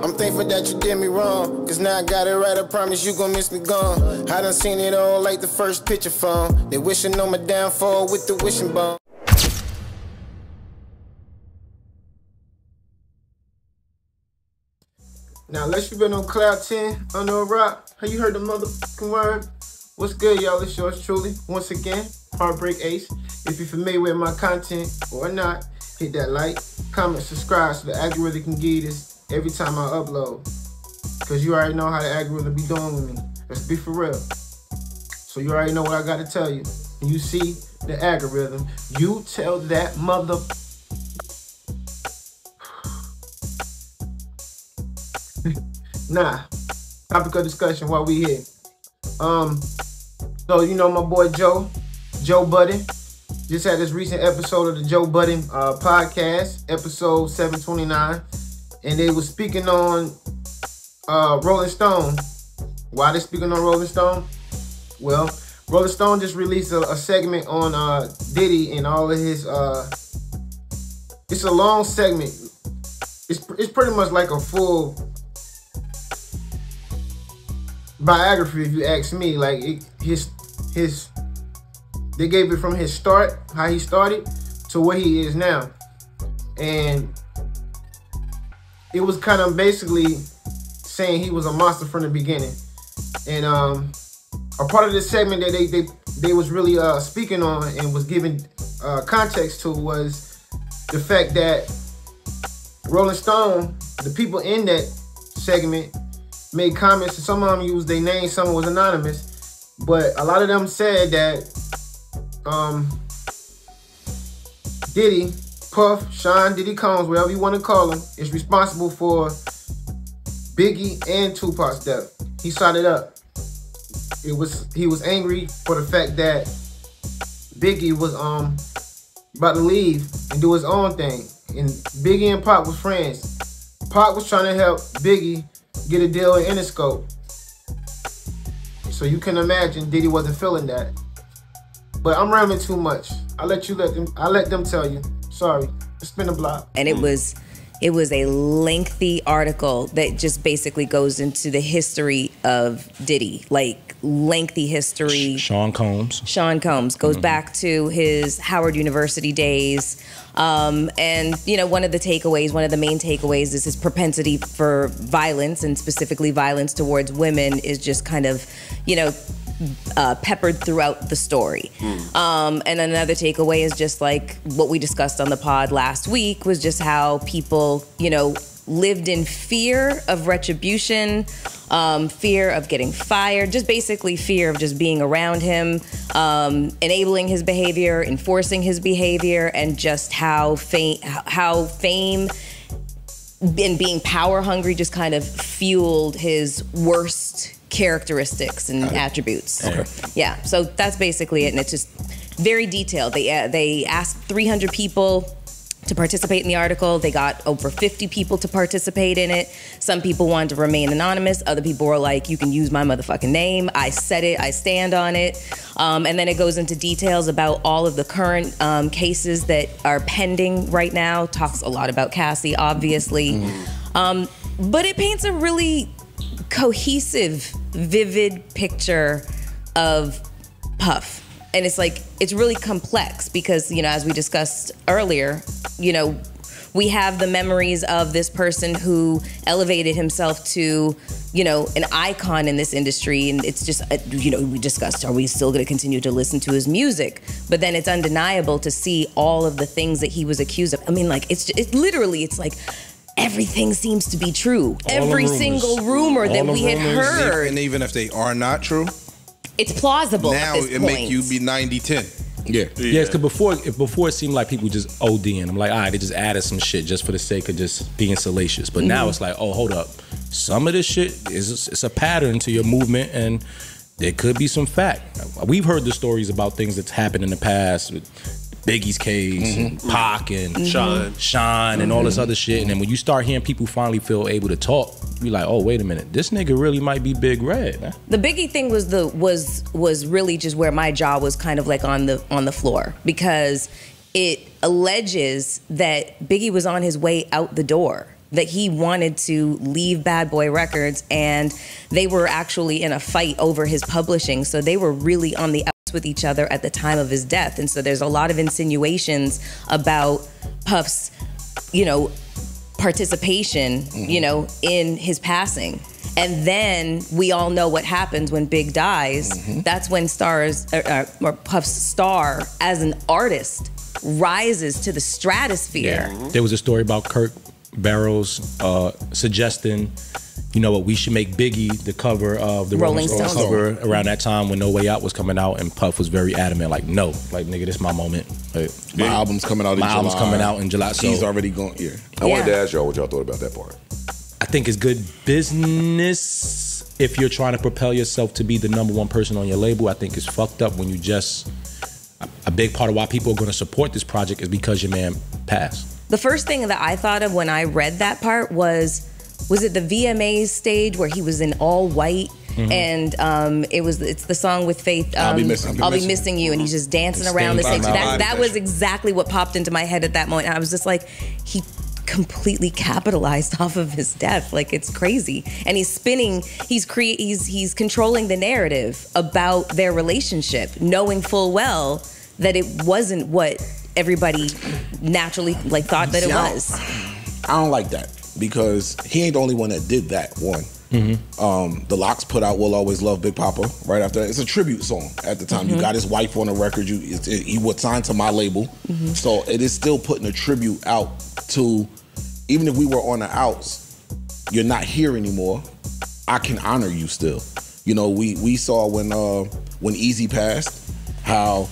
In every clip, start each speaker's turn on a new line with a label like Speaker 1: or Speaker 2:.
Speaker 1: I'm thankful that you did me wrong, cause now I got it right, I promise you gon' miss me gone. I done seen it all like the first picture phone. They wishing on my downfall with the wishing bone. Now, unless you been on Cloud 10, under a rock, have you heard the motherfucking word? What's good, y'all? It's yours truly, once again, Heartbreak Ace. If you're familiar with my content or not, hit that like, comment, subscribe so the algorithm can give you this every time I upload. Because you already know how the algorithm be doing with me. Let's be for real. So you already know what I got to tell you. When you see the algorithm, you tell that mother... Nah, topic of discussion while we here. So you know my boy Joe Budden, just had this recent episode of the Joe Budden Podcast, episode 729, and they was speaking on Rolling Stone. Why they speaking on Rolling Stone? Well, Rolling Stone just released a segment on Diddy and all of his. It's a long segment. It's pretty much like a full biography, if you ask me. Like they gave it from his start, how he started, to where he is now, and it was kind of basically saying he was a monster from the beginning. And a part of this segment that they was really speaking on and was giving context to was the fact that Rolling Stone, the people in that segment, made comments, and some of them used their name, some was anonymous, but a lot of them said that Diddy, Puff, Sean Diddy Combs, whatever you want to call him, is responsible for Biggie and Tupac's death. He sought it up. He was angry for the fact that Biggie was about to leave and do his own thing, and Biggie and Pac was friends. Pac was trying to help Biggie get a deal in Interscope. So you can imagine Diddy wasn't feeling that. But I'm rambling too much. I let them tell you. Sorry. It's been a block.
Speaker 2: And it was a lengthy article that just basically goes into the history of Diddy, like lengthy history.
Speaker 3: Sean Combs
Speaker 2: goes back to his Howard University days. And, you know, one of the main takeaways is his propensity for violence, and specifically violence towards women, is just kind of, you know, peppered throughout the story. And another takeaway is just like what we discussed on the pod last week, was just how people, you know, lived in fear of retribution, fear of getting fired, just basically fear of just being around him, enabling his behavior, enforcing his behavior, and just how fame and being power hungry just kind of fueled his worst characteristics and attributes.
Speaker 3: Okay.
Speaker 2: Yeah, so that's basically it, and it's just very detailed. They asked 300 people to participate in the article. They got over 50 people to participate in it. Some people wanted to remain anonymous. Other people were like, you can use my motherfucking name. I said it, I stand on it. And then it goes into details about all of the current cases that are pending right now. Talks a lot about Cassie, obviously. But it paints a really cohesive, vivid picture of Puff. And it's like, it's really complex because, you know, as we discussed earlier, you know, we have the memories of this person who elevated himself to, you know, an icon in this industry. And it's just, you know, we discussed, are we still going to continue to listen to his music? But then it's undeniable to see all of the things that he was accused of. I mean, like, it's like, everything seems to be true. Every single rumor that we had heard.
Speaker 4: And even if they are not true,
Speaker 2: it's plausible
Speaker 4: now
Speaker 2: at this
Speaker 4: it
Speaker 2: point.
Speaker 4: make you be 90-10.
Speaker 3: Yeah, because before it seemed like people just ODing. I'm like, all right, they just added some shit just for the sake of just being salacious. But now it's like, oh, hold up. Some of this shit it's a pattern to your movement, and there could be some fact. We've heard the stories about things that's happened in the past with Biggie's case, and Pac and Sean and all this other shit. And then when you start hearing people finally feel able to talk, you're like, oh, wait a minute, this nigga really might be Big Red, man.
Speaker 2: The Biggie thing was really just where my jaw was kind of like on the floor, because it alleges that Biggie was on his way out the door. that he wanted to leave Bad Boy Records, and they were actually in a fight over his publishing. So they were really on the outs with each other at the time of his death. And so there's a lot of insinuations about Puff's, participation, in his passing. And then we all know what happens when Big dies. That's when Puff's star as an artist rises to the stratosphere.
Speaker 3: Yeah. There was a story about Kirk Barrows suggesting, we should make Biggie the cover of the Rolling Stone cover around that time when No Way Out was coming out, and Puff was very adamant, like, no, like, nigga, this is my moment. Like,
Speaker 5: my album's coming out in July.
Speaker 3: So
Speaker 5: he's already going. Yeah.
Speaker 6: I wanted to ask y'all what y'all thought about that part.
Speaker 3: I think it's good business if you're trying to propel yourself to be the number one person on your label. I think it's fucked up when you just... A big part of why people are going to support this project is because your man passed.
Speaker 2: The first thing that I thought of when I read that part was it the VMAs stage where he was in all white? And it's the song with Faith, I'll be missing you, and he's just dancing around the stage. That was exactly what popped into my head at that moment. And I was just like, he completely capitalized off of his death. Like, it's crazy. And he's spinning, he's controlling the narrative about their relationship, knowing full well that it wasn't what everybody naturally thought that it was.
Speaker 5: I don't like that, because he ain't the only one that did that, one. The Lox put out We'll Always Love Big Papa right after that. It's a tribute song at the time. You got his wife on the record. He was signed to my label. So it is still putting a tribute out to, even if we were on the outs, you're not here anymore, I can honor you still. We saw when Easy passed, how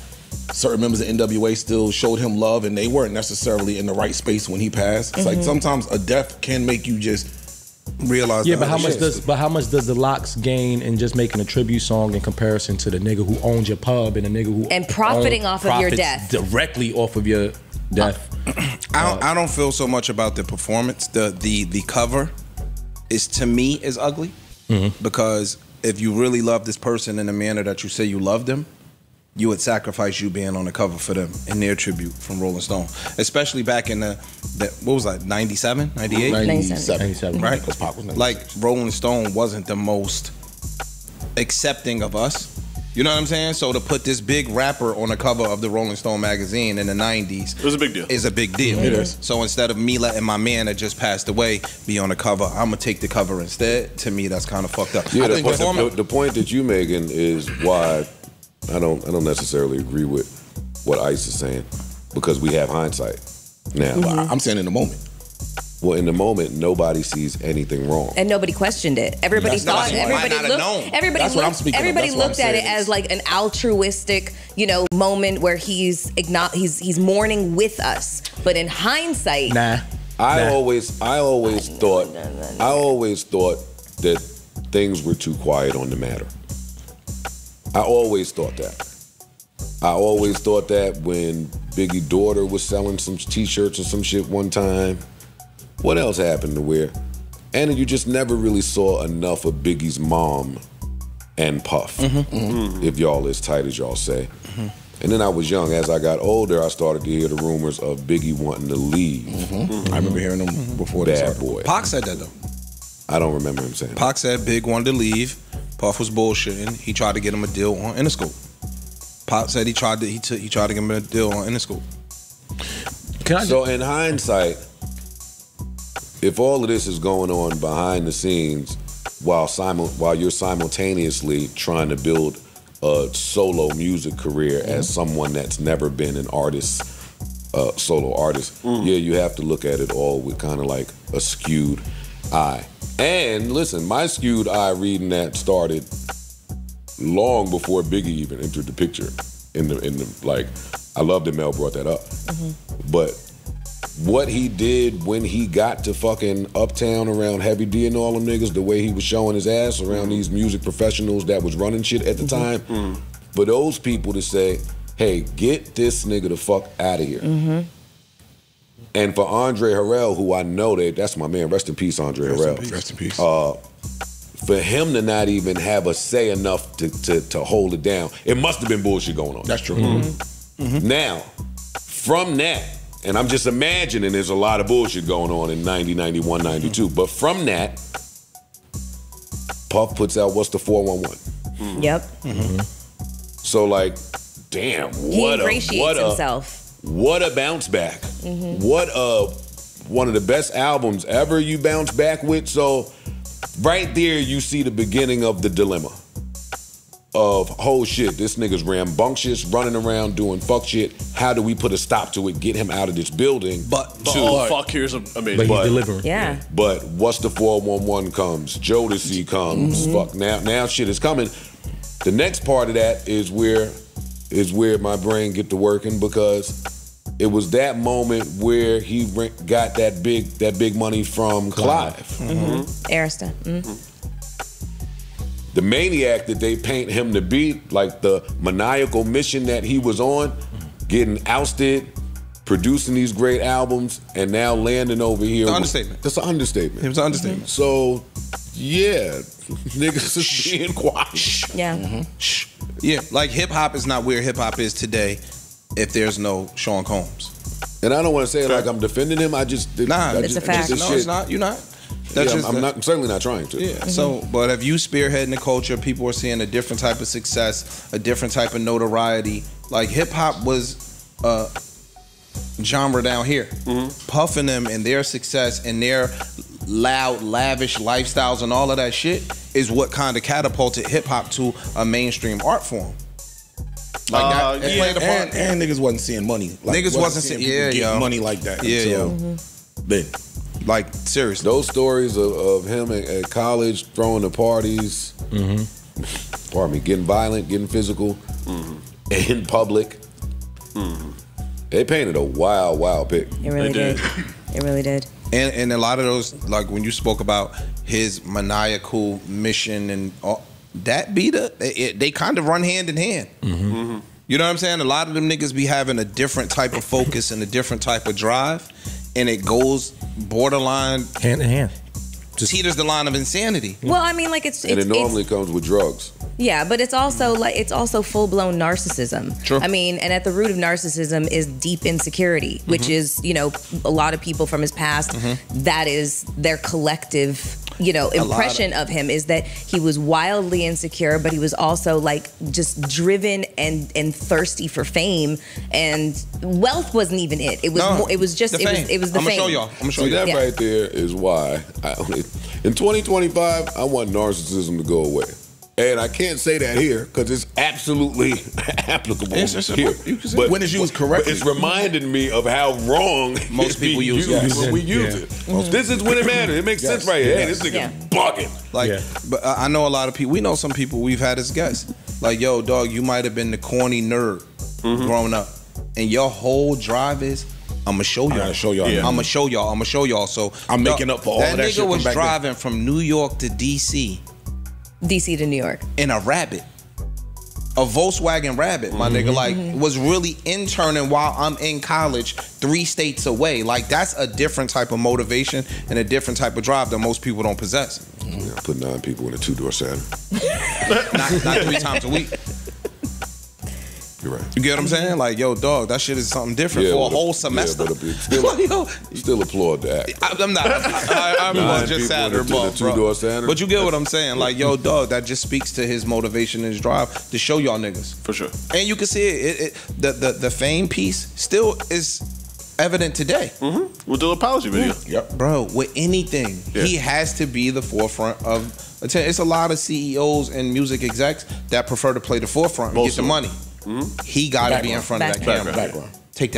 Speaker 5: certain members of NWA still showed him love, and they weren't necessarily in the right space when he passed. It's like sometimes a death can make you just realize.
Speaker 3: Yeah, but how much does the Lox gain in just making a tribute song in comparison to the nigga who owns your pub and the nigga who
Speaker 2: profiting off of your death,
Speaker 3: directly off of your death?
Speaker 4: I don't feel so much about the performance. The cover to me is ugly, because if you really love this person in the manner that you say you loved them, you would sacrifice you being on the cover for them in their tribute from Rolling Stone. Especially back in the what was that, 97, 98?
Speaker 2: 97.
Speaker 4: Right? Because Pop was 97. Like, Rolling Stone wasn't the most accepting of us. You know what I'm saying? So to put this big rapper on the cover of the Rolling Stone magazine in the 90s,
Speaker 7: it was a big deal.
Speaker 4: Is a big deal.
Speaker 5: It is.
Speaker 4: So instead of me letting my man that just passed away be on the cover, I'm gonna take the cover instead. To me, that's kind of fucked up.
Speaker 6: Yeah, the point that you making is why I don't necessarily agree with what Ice is saying, because we have hindsight now.
Speaker 5: I'm saying in the moment.
Speaker 6: Well, in the moment, nobody sees anything wrong,
Speaker 2: and nobody questioned it. Everybody looked at it as like an altruistic, moment where he's mourning with us. But in hindsight,
Speaker 6: I always thought that things were too quiet on the matter. I always thought that. I always thought that when Biggie's daughter was selling some t-shirts or some shit one time. What else happened to where? And you just never really saw enough of Biggie's mom and Puff, if y'all as tight as y'all say. And then I was young. As I got older, I started to hear the rumors of Biggie wanting to leave.
Speaker 5: I remember hearing them before
Speaker 6: Bad Boy.
Speaker 4: Pac said that, though.
Speaker 6: I don't remember him saying that.
Speaker 4: Pac said Big wanted to leave. Puff was bullshitting. He tried to get him a deal on Interscope. Pac said he tried to get him a deal on Interscope.
Speaker 6: So in hindsight, if all of this is going on behind the scenes while you're simultaneously trying to build a solo music career as someone that's never been an artist, solo artist, yeah, you have to look at it all with kind of like a skewed eye. And listen, my skewed eye reading that started long before Biggie even entered the picture. I love that Mel brought that up. But what he did when he got to fucking Uptown around Heavy D and all them niggas, the way he was showing his ass around these music professionals that was running shit at the time, for those people to say, hey, get this nigga the fuck out of here. And for Andre Harrell, who I know that's my man, rest in peace, Andre Harrell.
Speaker 5: Rest in peace.
Speaker 6: For him to not even have a say enough to hold it down, it must have been bullshit going on.
Speaker 5: That's true.
Speaker 6: Now, from that, and I'm just imagining there's a lot of bullshit going on in 90, 91, 92. But from that, Puff puts out What's the 411?
Speaker 2: Yep.
Speaker 6: So like, damn,
Speaker 2: He ingratiates himself.
Speaker 6: What a bounce back. What one of the best albums ever you bounce back with. So right there you see the beginning of the dilemma of, oh shit, this nigga's rambunctious, running around doing fuck shit. How do we put a stop to it, get him out of this building?
Speaker 7: But fuck here's amazing.
Speaker 3: But he's delivering.
Speaker 2: Yeah.
Speaker 6: But What's the 411 comes, Jodeci comes, fuck, now shit is coming. The next part of that is where my brain get to working, because it was that moment where he got that big money from Clive.
Speaker 2: Arista.
Speaker 6: The maniac that they paint him to be, like the maniacal mission that he was on, getting ousted, producing these great albums, and now landing over here.
Speaker 4: It's an understatement.
Speaker 6: That's an understatement.
Speaker 4: It was an understatement.
Speaker 6: So, yeah, niggas is being quiet.
Speaker 2: Yeah.
Speaker 4: Yeah, like hip hop is not where hip hop is today if there's no Sean Combs.
Speaker 6: And I don't want to say it like I'm defending him.
Speaker 2: It's a fact.
Speaker 4: No, it's not. You're not.
Speaker 6: I'm certainly not trying to.
Speaker 4: Yeah. So, but if you spearheading the culture, people are seeing a different type of success, a different type of notoriety. Like hip hop was genre down here. Puffing them and their success and their loud, lavish lifestyles and all of that shit is what kind of catapulted hip hop to a mainstream art form. Like that, it played a part.
Speaker 5: And niggas wasn't seeing money. Like,
Speaker 4: Niggas wasn't seeing
Speaker 5: getting money like that. Then.
Speaker 4: Like, seriously.
Speaker 6: Those stories of him at college, throwing the parties, pardon me, getting violent, getting physical, in public. They painted a wild pic.
Speaker 2: It really did. It really did.
Speaker 4: And a lot of those, like when you spoke about his maniacal mission and all, that they kind of run hand in hand. You know what I'm saying? A lot of them niggas be having a different type of focus and a different type of drive, and it goes borderline
Speaker 3: hand in hand.
Speaker 4: Teeters the line of insanity.
Speaker 2: Well, I mean, like
Speaker 6: and it normally comes with drugs.
Speaker 2: Yeah, but it's also full blown narcissism.
Speaker 4: True.
Speaker 2: I mean, and at the root of narcissism is deep insecurity, which is, a lot of people from his past, that is their collective, impression of him, is that he was wildly insecure, but he was also like just driven and thirsty for fame, and wealth wasn't even it. It was it was just the fame. It was the
Speaker 4: I'm
Speaker 2: fame.
Speaker 4: I'm gonna show y'all.
Speaker 6: That right there is why in 2025 I want narcissism to go away. And I can't say that here because it's absolutely applicable here.
Speaker 5: But when it's used correctly,
Speaker 6: it's reminding me of how wrong
Speaker 4: most people use
Speaker 6: it when we use it. This is when it matters. It makes sense right here. Hey, this nigga's bugging.
Speaker 4: But I know a lot of people. We know some people we've had as guests. Like, yo, dog, you might have been the corny nerd growing up, and your whole drive is, I'm gonna show y'all. I'm gonna show y'all. So
Speaker 5: I'm making up for all that shit.
Speaker 4: That nigga was driving from New York to DC
Speaker 2: to New York
Speaker 4: in a Rabbit, a Volkswagen Rabbit, my nigga. Like, was really interning while I'm in college 3 states away. Like, that's a different type of motivation and a different type of drive that most people don't possess.
Speaker 6: Yeah, put 9 people in a 2-door Saturn.
Speaker 4: not 3 times a week.
Speaker 6: You're right.
Speaker 4: You get what I'm saying? Like, yo, dog, that shit is something different for a whole semester.
Speaker 6: Yeah, but still applaud that.
Speaker 4: I'm not. I'm just sadder, bro. But you get what I'm saying? Like, yo, dog, that just speaks to his motivation and his drive to show y'all niggas.
Speaker 7: For sure.
Speaker 4: And you can see it. The fame piece still is evident today.
Speaker 7: With the apology video.
Speaker 4: Yep. Bro, with anything, he has to be the forefront of. It's a lot of CEOs and music execs that prefer to play the forefront and get the money. He got to be in front of that camera.
Speaker 5: Background.
Speaker 4: Take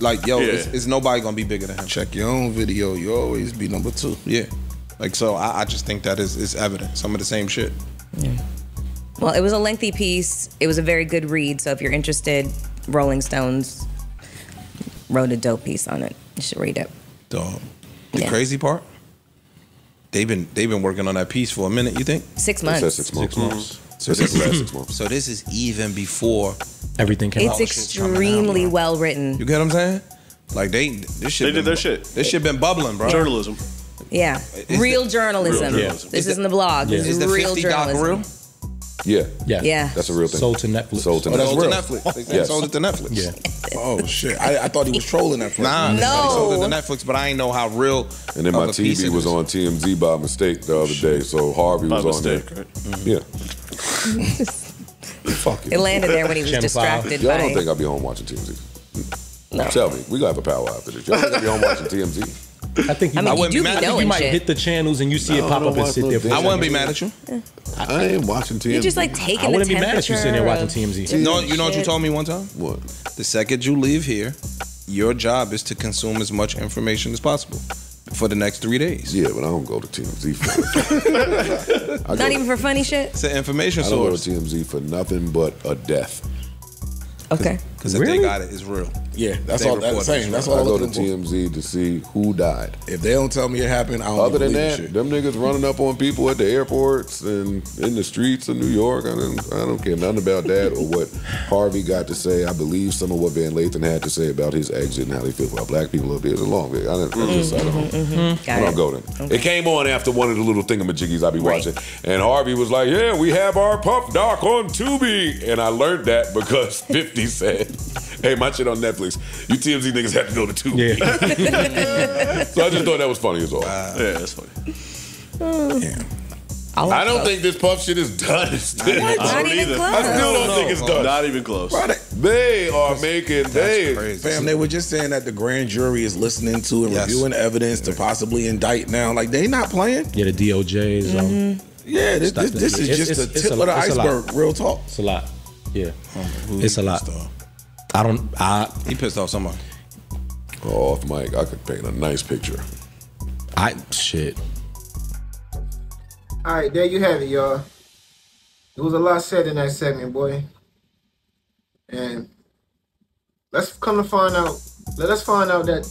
Speaker 4: like, yo, is nobody gonna be bigger than him?
Speaker 5: Check your own video. You always be number 2.
Speaker 4: Yeah. Like, so I just think that is evident. Some of the same shit.
Speaker 2: Yeah. Well, it was a lengthy piece. It was a very good read. So if you're interested, Rolling Stones wrote a dope piece on it. You should read it.
Speaker 4: Dog. The crazy part, they've been working on that piece for a minute. You think?
Speaker 2: 6 months.
Speaker 6: 6 months. So this is last 6 months.
Speaker 4: So this is even before
Speaker 3: everything came out.
Speaker 2: It's extremely well written.
Speaker 4: You get what I'm saying? Like, this shit.
Speaker 7: They did their shit.
Speaker 4: This shit been bubbling, bro.
Speaker 7: Journalism.
Speaker 2: Yeah. Real journalism.
Speaker 7: Real journalism.
Speaker 2: This isn't the blog. This is
Speaker 4: the
Speaker 2: real
Speaker 4: 50
Speaker 2: journalism.
Speaker 4: doc real?
Speaker 6: Yeah.
Speaker 2: Yeah.
Speaker 6: That's a real thing.
Speaker 3: Sold to Netflix.
Speaker 6: Sold to
Speaker 5: that's
Speaker 4: Sold to
Speaker 5: real.
Speaker 4: Netflix. They
Speaker 6: Yes.
Speaker 4: sold it to Netflix.
Speaker 3: Yeah.
Speaker 5: Oh shit! I thought he was trolling that.
Speaker 4: Nah,
Speaker 2: No.
Speaker 4: they sold it to Netflix, but I ain't know how real.
Speaker 6: And then my
Speaker 4: of a piece
Speaker 6: TV
Speaker 4: it
Speaker 6: was
Speaker 4: is.
Speaker 6: on TMZ by mistake the other day, so Harvey
Speaker 7: By
Speaker 6: was
Speaker 7: mistake,
Speaker 6: on there.
Speaker 7: right?
Speaker 6: Yeah. Fuck
Speaker 2: It
Speaker 6: it.
Speaker 2: landed there when he was
Speaker 3: Channel
Speaker 2: distracted
Speaker 6: Y'all
Speaker 2: by.
Speaker 6: don't think I'll be home watching TMZ?
Speaker 2: No.
Speaker 6: Tell me, we gotta have a power after this. Y'all think I'll be home watching TMZ?
Speaker 3: I think you
Speaker 2: I mean,
Speaker 3: might,
Speaker 2: you do be
Speaker 4: mad.
Speaker 2: knowing
Speaker 3: you might
Speaker 2: shit.
Speaker 3: hit the channels and you see
Speaker 6: No,
Speaker 3: it pop
Speaker 6: I don't
Speaker 3: up and
Speaker 6: watch
Speaker 3: sit
Speaker 6: no
Speaker 3: there for
Speaker 6: damn
Speaker 4: I wouldn't be
Speaker 3: seconds.
Speaker 4: mad at you.
Speaker 6: I ain't watching TMZ.
Speaker 2: You're just like taking
Speaker 3: I wouldn't
Speaker 2: the
Speaker 3: be mad at you sitting there watching
Speaker 2: temperature
Speaker 3: TMZ.
Speaker 2: of
Speaker 4: You know what you
Speaker 2: shit.
Speaker 4: told me one time?
Speaker 6: What?
Speaker 4: The second you leave here, your job is to consume as much information as possible for the next 3 days.
Speaker 6: Yeah, but I don't go to TMZ for
Speaker 2: Not even for funny shit?
Speaker 4: It's an information
Speaker 6: I don't go to
Speaker 4: source.
Speaker 6: TMZ for nothing but a death.
Speaker 2: Okay.
Speaker 4: Because if
Speaker 3: Really?
Speaker 4: they got it, it's real.
Speaker 5: Yeah, that's
Speaker 4: They
Speaker 5: all. That's
Speaker 4: report
Speaker 5: saying.
Speaker 4: it.
Speaker 5: That's
Speaker 6: I
Speaker 5: all.
Speaker 6: go
Speaker 5: I'm
Speaker 6: to
Speaker 5: looking for.
Speaker 6: TMZ to see who died.
Speaker 5: If they don't tell me it happened, I don't.
Speaker 6: Other than
Speaker 5: believe
Speaker 6: that,
Speaker 5: shit.
Speaker 6: them niggas running up on people at the airports and in the streets of New York, I don't care nothing about that or what Harvey got to say. I believe some of what Van Lathan had to say about his exit and how they feel about black people up there is a long way. I don't go there. It came on after one of the little thingamajiggies I be watching, and Harvey was like, "Yeah, we have our Puff Doc on Tubi," and I learned that because 50 said, "Hey, my shit on Netflix. You TMZ niggas have to go to Tubi."
Speaker 3: Yeah.
Speaker 6: So I just thought that was funny as all.
Speaker 7: Yeah, that's funny.
Speaker 6: I don't think this Puff shit is done.
Speaker 2: Not
Speaker 7: don't
Speaker 2: even
Speaker 7: either.
Speaker 2: close.
Speaker 6: I still don't think it's done.
Speaker 7: Not even close.
Speaker 6: They are making
Speaker 4: Crazy.
Speaker 5: Fam, they were just saying that the grand jury is listening to and
Speaker 4: Yes.
Speaker 5: reviewing evidence to possibly indict now. Like, they not playing.
Speaker 3: Yeah, the DOJ is
Speaker 5: Yeah, this
Speaker 3: Stop
Speaker 5: is
Speaker 3: that.
Speaker 5: just
Speaker 3: It's-
Speaker 5: the
Speaker 3: it's
Speaker 5: tip
Speaker 3: a
Speaker 5: of the
Speaker 3: lot. It's a lot.
Speaker 5: iceberg. Real talk.
Speaker 3: It's a lot. Yeah. It's a lot.
Speaker 4: He pissed off somebody.
Speaker 6: off mic. I could paint a nice picture.
Speaker 3: Shit.
Speaker 1: All right, there you have it, y'all. There was a lot said in that segment, boy. And let us find out that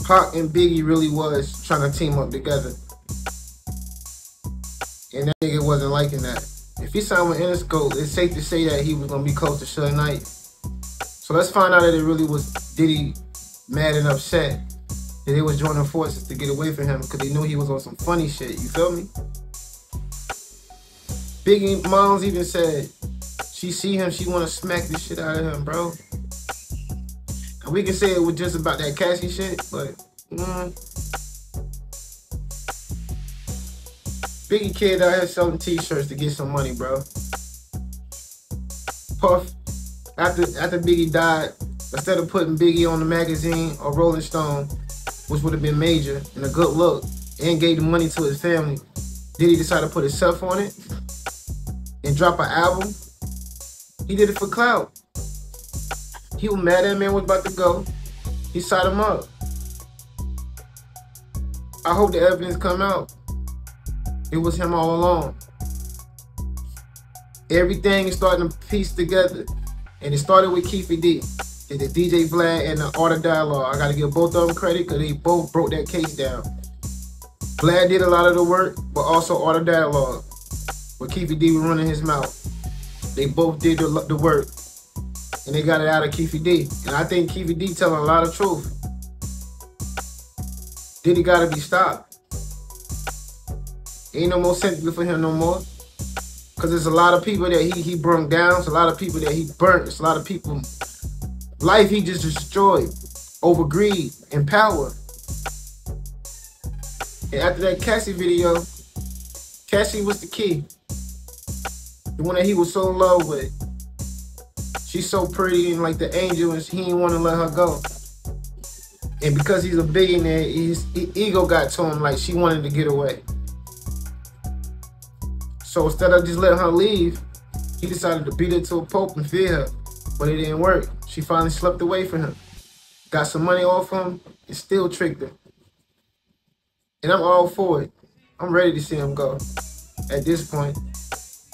Speaker 1: Pac and Biggie really was trying to team up together. And that nigga wasn't liking that. If he signed with Interscope, it's safe to say that he was going to be close to Suge Knight. So let's find out that it really was Diddy mad and upset that they was joining forces to get away from him because they knew he was on some funny shit. You feel me? Biggie moms even said she see him, she want to smack the shit out of him, bro. And we can say it was just about that Cassie shit, but Biggie kid out here selling t-shirts to get some money, bro. Puff, after Biggie died, instead of putting Biggie on the magazine or Rolling Stone, which would have been major and a good look, and gave the money to his family, Diddy decided to put himself on it and drop an album. He did it for clout. He was mad that man was about to go. He shot him up. I hope the evidence come out. It was him all along. Everything is starting to piece together. And it started with Keefy D. And the DJ Vlad and the Art of Dialogue. I gotta give both of them credit because they both broke that case down. Vlad did a lot of the work, but also Art of Dialogue. Where Keefy D was running his mouth. They both did the work. And they got it out of Keefy D. And I think Keefy D telling a lot of truth. Diddy gotta be stopped. Ain't no more sympathy for him no more. Cause there's a lot of people that he brung down. There's a lot of people that he burnt. There's a lot of people, life he just destroyed over greed and power. And after that Cassie video, Cassie was the key. The one that he was so in love with. She's so pretty and like the angel, and he didn't want to let her go. And because he's a billionaire, his ego got to him, like she wanted to get away. So instead of just letting her leave, he decided to beat her to a pulp and feed her. But it didn't work. She finally slipped away from him. Got some money off him and still tricked her. And I'm all for it. I'm ready to see him go. At this point,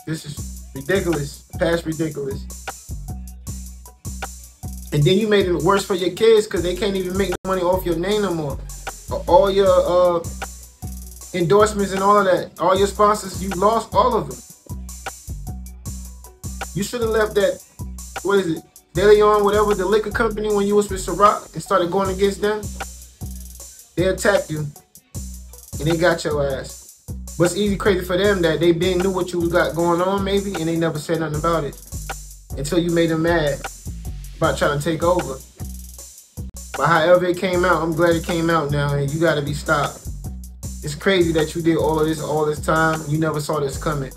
Speaker 1: this is ridiculous, past ridiculous. And then you made it worse for your kids because they can't even make the money off your name no more. All your endorsements and all of that, all your sponsors, you lost all of them. You should have left that, what is it, De Leon, whatever, the liquor company when you was with Ciroc and started going against them. They attacked you and they got your ass. But it's easy crazy for them that they been knew what you got going on maybe, and they never said nothing about it until you made them mad about trying to take over. But however it came out, I'm glad it came out now, and you gotta be stopped. It's crazy that you did all of this all this time. You never saw this coming.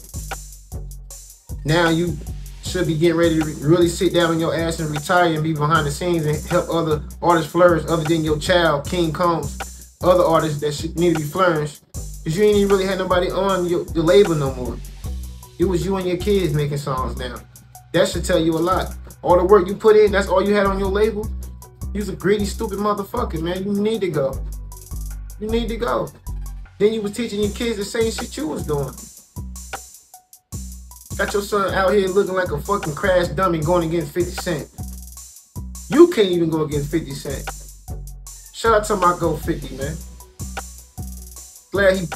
Speaker 1: Now you should be getting ready to really sit down on your ass and retire and be behind the scenes and help other artists flourish other than your child, King Combs, other artists that should need to be flourished. Because you ain't even really had nobody on your label no more. It was you and your kids making songs now. That should tell you a lot. All the work you put in, that's all you had on your label? You was a greedy, stupid motherfucker, man. You need to go. You need to go. Then you was teaching your kids the same shit you was doing. Got your son out here looking like a fucking crash dummy going against 50 Cent. You can't even go against 50 Cent. Shout out to my Go 50, man. Glad he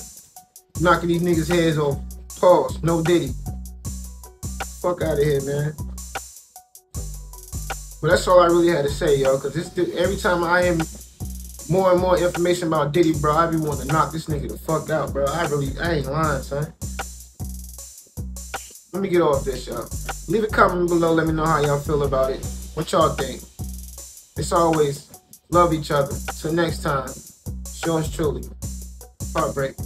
Speaker 1: knocking these niggas' heads off. Pause. No Diddy. Fuck out of here, man. But that's all I really had to say, yo. Cause every time I hear more and more information about Diddy, bro, I be wanting to knock this nigga the fuck out, bro. I ain't lying, son. Let me get off this, y'all. Leave a comment below. Let me know how y'all feel about it. What y'all think? It's always love each other. Till next time, yours truly, Heartbreak.